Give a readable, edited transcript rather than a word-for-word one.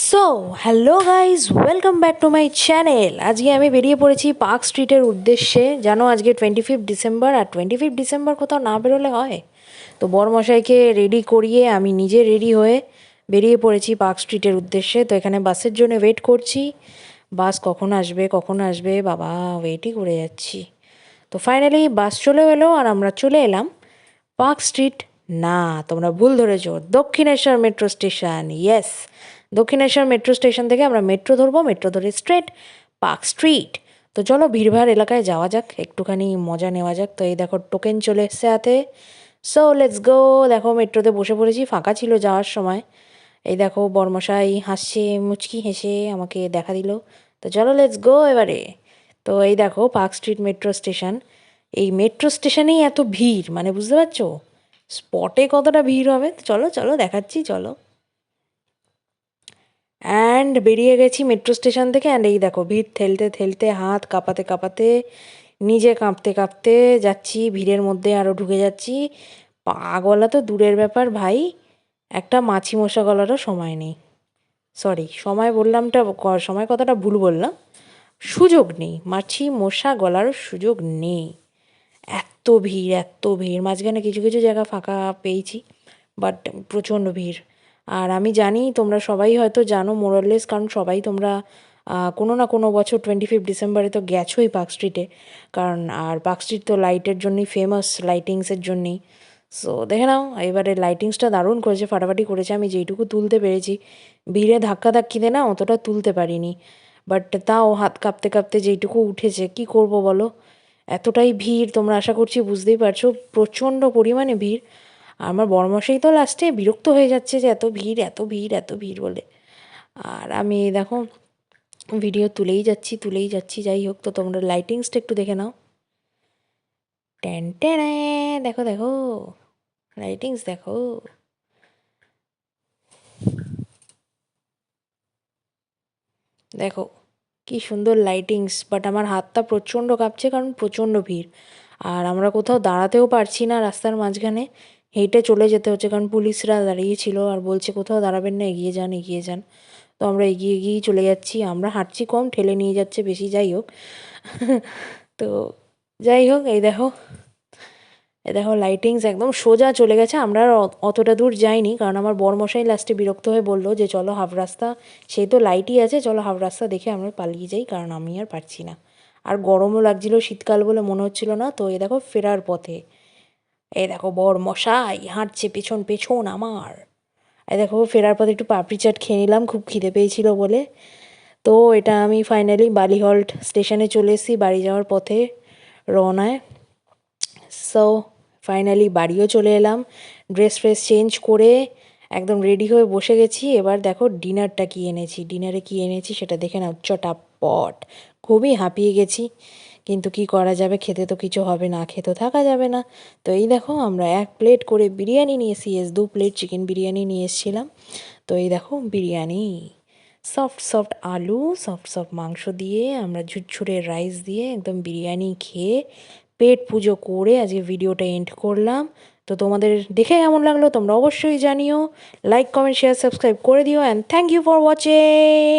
So hello guys, welcome back to my channel. আজকে আমি বেরিয়ে পড়েছি পার্ক স্ট্রিটের উদ্দেশ্যে। জানো আজকে 25 ডিসেম্বর, আর 25 ডিসেম্বর কোথাও না বেরোলে হয়? তো বরমশাইকে রেডি করিয়ে আমি নিজে রেডি হয়ে বেরিয়ে পড়েছি পার্ক স্ট্রিটের উদ্দেশ্যে। তো এখানে বাসের জন্য ওয়েট করছি। বাস কখন আসবে বাবা, ওয়েটই করে যাচ্ছি। তো ফাইনালি বাস চলেও এলো আর আমরা চলে এলাম পার্ক স্ট্রিট। না, তোমরা ভুল ধরেছো, Dakshineswar metro station. Yes, Dakshineswar metro station থেকে আমরা মেট্রো ধরবো, মেট্রো ধরে স্ট্রেট পার্ক স্ট্রিট। তো চলো ভিড়ভাড় এলাকায় যাওয়া যাক, একটুখানি মজা নেওয়া যাক। তো এই দেখো টোকেন চলে এসছে হাতে। So let's go. দেখো মেট্রোতে বসে পড়েছি, ফাঁকা ছিল যাওয়ার সময়। এই দেখো বর্মশাই হাসছে, মুচকি হেসে আমাকে দেখা দিল। তো চলো লেটস গো এবারে। তো এই দেখো পার্ক স্ট্রিট মেট্রো স্টেশন। এই মেট্রো স্টেশনেই এত ভিড়, মানে বুঝতে পারছো স্পটে কতটা ভিড় হবে। চলো চলো দেখাচ্ছি, চলো। অ্যান্ড বেরিয়ে গেছি মেট্রো স্টেশন থেকে। অ্যান্ড এই দেখো ভিড় ঠেলতে ঠেলতে, হাত কাঁপাতে কাঁপাতে, নিজে কাঁপতে কাঁপতে যাচ্ছি ভিড়ের মধ্যে, আরও ঢুকে যাচ্ছি। পা গলা তো দূরের ব্যাপার ভাই, একটা মাছি মশা গলারও সময় নেই। সরি, সময় বললামটা, সময় কথাটা ভুল বললাম, সুযোগ নেই, মাছি মশা গলারও সুযোগ নেই। এত ভিড়, এত ভিড়। মাঝখানে কিছু কিছু জায়গা ফাঁকা পেয়েছি, বাট প্রচণ্ড ভিড়। আর আমি জানি তোমরা সবাই হয়তো জানো মোরাললেস, কারণ সবাই তোমরা কোনো না কোনো বছর 25 ডিসেম্বরে তো গেছোই পার্ক স্ট্রিটে। কারণ আর পার্ক স্ট্রিট তো লাইটের জন্যই ফেমাস, লাইটিংসের জন্যই। সো দেখে নাও, এবারে লাইটিংসটা দারুণ করেছে, ফাটাফাটি করেছে। আমি যেইটুকু তুলতে পেরেছি, ভিড়ে ধাক্কাধাক্কিতে না অতটা তুলতে পারিনি, বাট তাও হাত কাঁপতে কাঁপতে যেইটুকু উঠেছে। কি করব বলো, এতটাই ভিড়, তোমরা আশা করছি বুঝতেই পারছো, প্রচণ্ড পরিমাণে ভিড়। আমার বড়মশাই তো লাস্টে বিরক্ত হয়ে যাচ্ছে যে এত ভিড় এত ভিড় এত ভিড় বলে। আর আমি দেখো ভিডিও তুলেই যাচ্ছি তুলেই যাচ্ছি। যাই হোক, তো তোমরা লাইটিংসটা একটু দেখে নাও। টেন টেনে, দেখো দেখো লাইটিংস দেখো। দেখো কি সুন্দর লাইটিংস, বাট আমার হাতটা প্রচণ্ড কাঁপছে কারণ প্রচণ্ড ভিড়। আর আমরা কোথাও দাঁড়াতেও পারছি না, রাস্তার মাঝখানে হেঁটে চলে যেতে হচ্ছে, কারণ পুলিশরা দাঁড়িয়েছিল আর বলছে কোথাও দাঁড়াবেন না, এগিয়ে যান এগিয়ে যান। তো আমরা এগিয়ে এগিয়েই চলে যাচ্ছি। আমরা হাঁটছি কম, ঠেলে নিয়ে যাচ্ছে বেশি। যাই হোক তো যাই হোক, এই দেখো লাইটিংস একদম সোজা চলে গেছে। আমরা আর অতটা দূর যাইনি, কারণ আমার বরমশাই লাস্টে বিরক্ত হয়ে বললো যে চলো হাফ রাস্তা, সেই তো লাইটই আছে, চলো হাফ রাস্তা দেখে আমরা পালিয়ে যাই, কারণ আমি আর পারছি না। আর গরমও লাগছিল, শীতকাল বলে মনে হচ্ছিল না। তো এই দেখো ফেরার পথে, এই দেখো বরমশাই হাঁটছে পেছন পেছন আমার। এই দেখো ফেরার পথে একটু পাপড়ি চাট খেয়ে নিলাম, খুব খিদে পেয়েছিল বলে। তো এটা আমি ফাইনালি বালিহল্ট স্টেশনে চলে এসেছি বাড়ি যাওয়ার পথে রওনায়। সো ফাইনালি বাড়িও চলে এলাম, ড্রেস ফ্রেস চেঞ্জ করে একদম রেডি হয়ে বসে গেছি। এবার দেখো ডিনারটা কী এনেছি, ডিনারে কী এনেছি সেটা দেখে নাও। চটাপট, খুবই হাঁপিয়ে গেছি, কিন্তু কি করা যাবে, খেতে তো কিছু হবে, না খেতে থাকা যাবে না। তো এই দেখো আমরা 1 প্লেট করে বিরিয়ানি নিয়ে এসেছি, 2 প্লেট চিকেন বিরিয়ানি নিয়ে এসেছিলাম। তো এই দেখো বিরিয়ানি, সফট সফট আলু, সফট সফট মাংস দিয়ে, আমরা ঝুরঝুরে রাইস দিয়ে একদম বিরিয়ানি খেয়ে পেট পুজো করে আজকে ভিডিওটা এন্ড করলাম। তো তোমাদের দেখে কেমন লাগলো তোমরা অবশ্যই জানিও। লাইক কমেন্ট শেয়ার সাবস্ক্রাইব করে দিও। And thank you for watching.